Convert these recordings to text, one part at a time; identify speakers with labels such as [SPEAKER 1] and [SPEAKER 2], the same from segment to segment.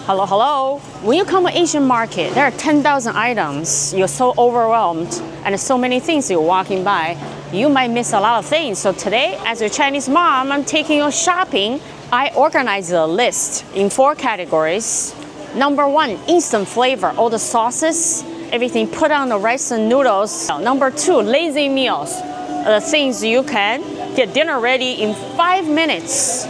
[SPEAKER 1] Hello, hello. When you come to Asian market, there are 10,000 items. You're so overwhelmed and so many things you're walking by. You might miss a lot of things. So today, as a Chinese mom, I'm taking you shopping. I organized a list in 4 categories. Number 1, instant flavor, all the sauces, everything put on the rice and noodles. Number 2, lazy meals, the things you can get dinner ready in 5 minutes.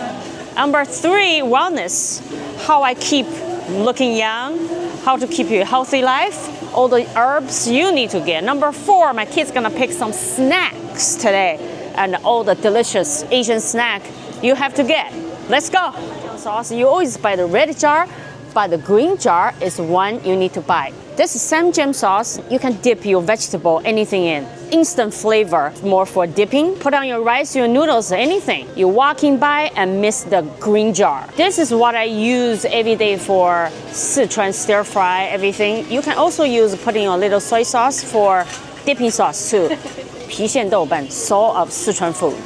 [SPEAKER 1] Number 3, wellness, how I keep looking young, how to keep a healthy life, all the herbs you need to get. Number 4, my kid's gonna pick some snacks today and all the delicious Asian snack you have to get. Let's go. Sauce, you always buy the red jar, but the green jar is one you need to buy. This is Ssamjang sauce. You can dip your vegetable, anything in. Instant flavor, more for dipping. Put on your rice, your noodles, anything. You're walking by and miss the green jar. This is what I use every day for Sichuan stir fry, everything. You can also use putting a little soy sauce for dipping sauce too. Pixian Doubanjiang, soul of Sichuan food.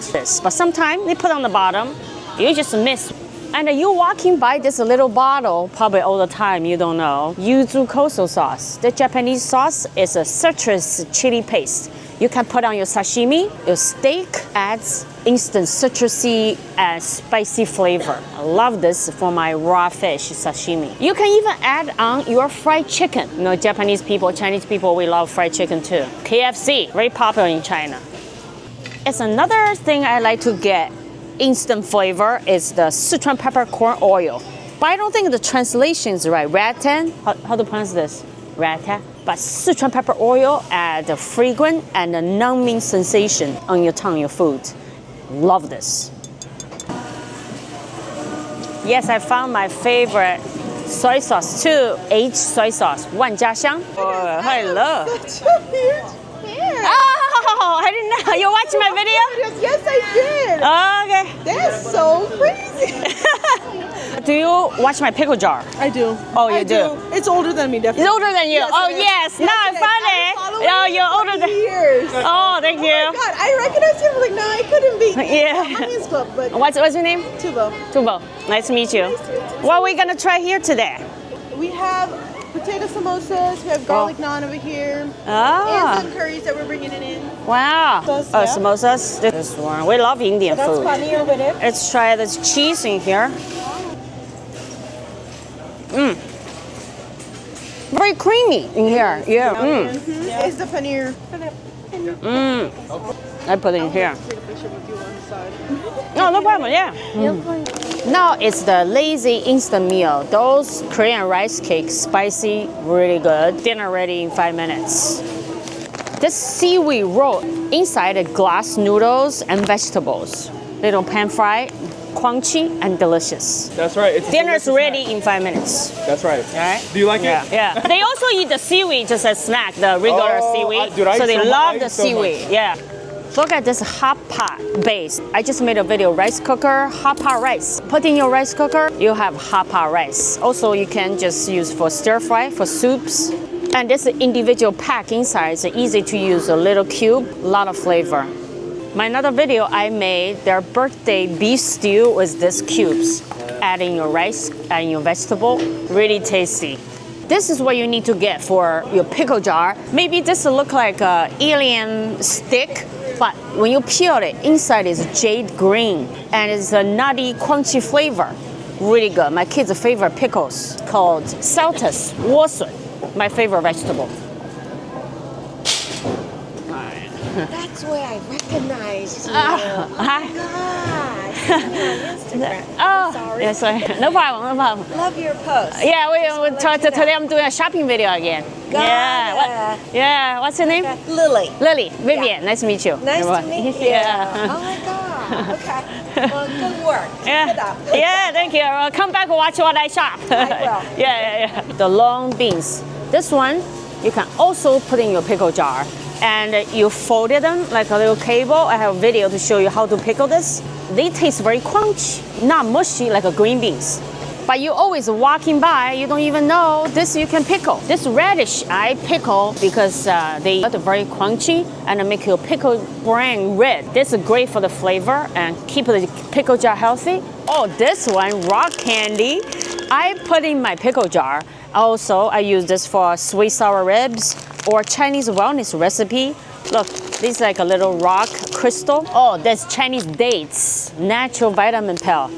[SPEAKER 1] But sometimes they put on the bottom, you just miss. And you walking by this little bottle, probably all the time, you don't know. Yuzu Kosho sauce. The Japanese sauce is a citrus chili paste. You can put on your sashimi, your steak, adds instant citrusy and spicy flavor. I love this for my raw fish sashimi. You can even add on your fried chicken. You know, Japanese people, Chinese people, we love fried chicken too. KFC, very popular in China. It's another thing I like to get. Instant flavor is the Sichuan peppercorn oil. But I don't think the translation is right. Rattan, how to pronounce this? Rattan. But Sichuan pepper oil add a fragrant and a numbing sensation on your tongue, your food. Love this. Yes, I found my favorite soy sauce too. Aged soy sauce, 万家香. Oh, hello.
[SPEAKER 2] Such a huge fan.
[SPEAKER 1] Oh, I didn't know. You watched my video?
[SPEAKER 2] Yes, I did.
[SPEAKER 1] Okay.
[SPEAKER 2] That's so crazy.
[SPEAKER 1] Do you watch my pickle jar?
[SPEAKER 2] I do.
[SPEAKER 1] Oh, you do?
[SPEAKER 2] It's older than me, definitely.
[SPEAKER 1] It's older than you.
[SPEAKER 2] Yes,
[SPEAKER 1] Oh,
[SPEAKER 2] it is.
[SPEAKER 1] yes. Now I found it. Oh, you're older than.
[SPEAKER 2] Years.
[SPEAKER 1] Oh, thank you.
[SPEAKER 2] Oh my God, I recognized him. Like, no, I couldn't be.
[SPEAKER 1] Yeah.
[SPEAKER 2] My name's Club, but
[SPEAKER 1] What's your name?
[SPEAKER 2] Tubo.
[SPEAKER 1] Tubo. Nice to meet you.
[SPEAKER 2] Nice to meet you.
[SPEAKER 1] What are we gonna try here today?
[SPEAKER 2] We have potato samosas. We have garlic naan over here.
[SPEAKER 1] Ah.
[SPEAKER 2] And some curries that we're bringing it in.
[SPEAKER 1] Wow.
[SPEAKER 2] Samosas,
[SPEAKER 1] Oh,
[SPEAKER 2] yeah.
[SPEAKER 1] samosas. This one. We love Indian
[SPEAKER 2] That's
[SPEAKER 1] food.
[SPEAKER 2] paneer with it.
[SPEAKER 1] Let's try this cheese in here. Very creamy in here. Yeah.
[SPEAKER 2] Mm-hmm. It's the paneer.
[SPEAKER 1] I put it in here.
[SPEAKER 2] Take a picture with you on the side.
[SPEAKER 1] No, no problem. Yeah. Now it's the lazy instant meal. Those Korean rice cakes, spicy, really good. Dinner ready in 5 minutes. This seaweed roll inside a glass noodles and vegetables. Little pan fry, crunchy and delicious.
[SPEAKER 3] That's right. It's
[SPEAKER 1] Dinner's ready in 5 minutes.
[SPEAKER 3] That's right.
[SPEAKER 1] All right?
[SPEAKER 3] Do you like
[SPEAKER 1] Yeah,
[SPEAKER 3] it?
[SPEAKER 1] yeah. They also eat the seaweed just as snack, the regular seaweed.
[SPEAKER 3] dude, I
[SPEAKER 1] so
[SPEAKER 3] eat
[SPEAKER 1] they
[SPEAKER 3] so
[SPEAKER 1] love
[SPEAKER 3] much.
[SPEAKER 1] the seaweed. Yeah. Look at this hot pot base. I just made a video, rice cooker, hot pot rice. Put in your rice cooker, you have hot pot rice. Also, you can just use for stir fry, for soups. And this individual pack inside is easy to use, a little cube, a lot of flavor. My another video I made, their birthday beef stew with these cubes. Add in your rice and your vegetable, really tasty. This is what you need to get for your pickle jar. Maybe this will look like an alien stick, but when you peel it, inside is jade green and it's a nutty, crunchy flavor. Really good. My kids' favorite pickles called Celtuce, Warsun, my favorite vegetable.
[SPEAKER 4] That's where I recognize you.
[SPEAKER 1] Hi.
[SPEAKER 4] God, see me on Instagram.
[SPEAKER 1] Oh,
[SPEAKER 4] Sorry.
[SPEAKER 1] yes, sorry. No problem, no problem.
[SPEAKER 4] Love your post.
[SPEAKER 1] Yeah, we
[SPEAKER 4] let
[SPEAKER 1] talk
[SPEAKER 4] you know.
[SPEAKER 1] today. I'm doing a shopping video again.
[SPEAKER 4] Got it.
[SPEAKER 1] Yeah, what's your name?
[SPEAKER 4] Lily.
[SPEAKER 1] Lily, Vivian. Nice to meet you.
[SPEAKER 4] Nice to meet you.
[SPEAKER 1] Yeah.
[SPEAKER 4] Oh my God. Okay. Well, good work. Keep it
[SPEAKER 1] Yeah.
[SPEAKER 4] up.
[SPEAKER 1] Yeah, thank you. Well, come back and watch what I shop.
[SPEAKER 4] I will.
[SPEAKER 1] Yeah. The long beans. This one, you can also put in your pickle jar. And you folded them like a little cable. I have a video to show you how to pickle this. They taste very crunchy, not mushy like a green beans. But you always walking by, you don't even know this you can pickle. This radish I pickle because they are very crunchy and make your pickle brain red. This is great for the flavor and keep the pickle jar healthy. Oh, this one, rock candy. I put in my pickle jar. Also, I use this for sweet sour ribs or Chinese wellness recipe. Look, this is like a little rock crystal. Oh, that's Chinese dates, natural vitamin pill.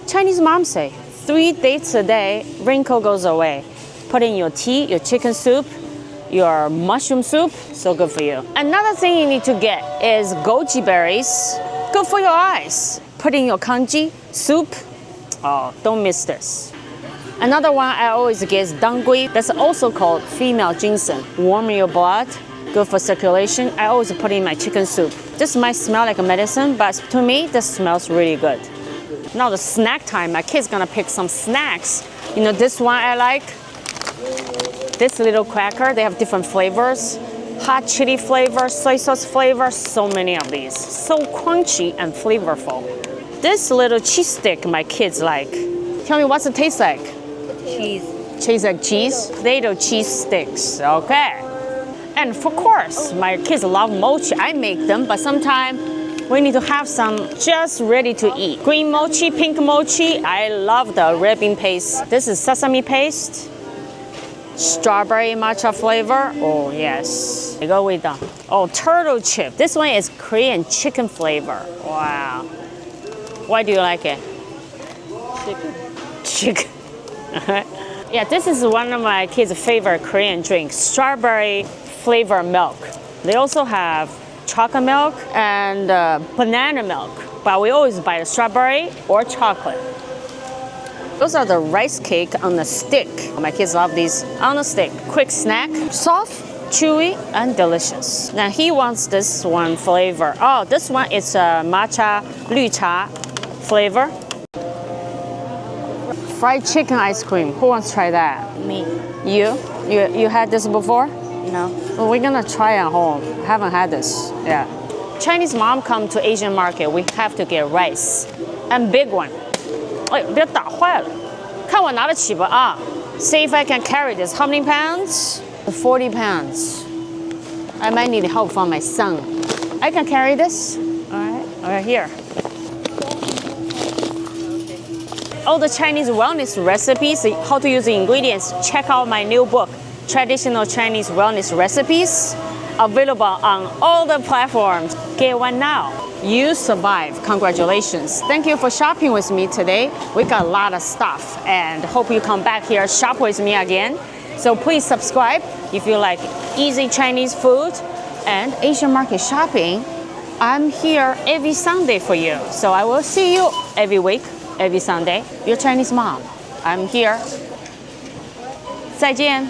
[SPEAKER 1] Chinese moms say 3 dates a day, wrinkle goes away. Put in your tea, your chicken soup, your mushroom soup, so good for you. Another thing you need to get is goji berries, good for your eyes. Put in your congee soup. Oh, don't miss this. Another one I always get is dangui. That's also called female ginseng. Warm your blood, good for circulation. I always put in my chicken soup. This might smell like a medicine, but to me, this smells really good. Now the snack time. My kid's gonna pick some snacks. You know, this one I like. This little cracker, they have different flavors. Hot chili flavor, soy sauce flavor, so many of these. So crunchy and flavorful. This little cheese stick my kids like. Tell me what's it taste like?
[SPEAKER 4] Cheese.
[SPEAKER 1] Tastes like cheese? Potato cheese sticks, okay. And of course, my kids love mochi. I make them, but sometimes we need to have some just ready to eat. Green mochi, pink mochi. I love the red bean paste. This is sesame paste. Strawberry matcha flavor. Oh yes. Go with them. Oh, turtle chip. This one is Korean chicken flavor. Wow. Why do you like it? Chicken. Yeah, this is one of my kids' favorite Korean drinks. Strawberry flavor milk. They also have chocolate milk and banana milk, but we always buy the strawberry or chocolate. Those are the rice cake on the stick. My kids love these on the stick. Quick snack, soft, chewy, and delicious. Now he wants this one flavor. Oh, this one is matcha 绿茶 flavor. Fried chicken ice cream. Who wants to try that?
[SPEAKER 4] Me.
[SPEAKER 1] You had this before?
[SPEAKER 4] No.
[SPEAKER 1] Well, we're gonna try at home. Haven't had this. Yeah. Chinese mom come to Asian market, we have to get rice. And big one. 哎，别打坏了。看我拿得起吧啊。See if I can carry this. How many pounds? 40 pounds. I might need help from my son. I can carry this. All right, here. All the Chinese wellness recipes, how to use the ingredients, check out my new book, Traditional Chinese Wellness Recipes, available on all the platforms. Get one now. You survived. Congratulations. Thank you for shopping with me today. We got a lot of stuff and hope you come back here, shop with me again. So please subscribe if you like easy Chinese food and Asian market shopping. I'm here every Sunday for you. So I will see you every week, every Sunday. Your Chinese mom. I'm here. 再见.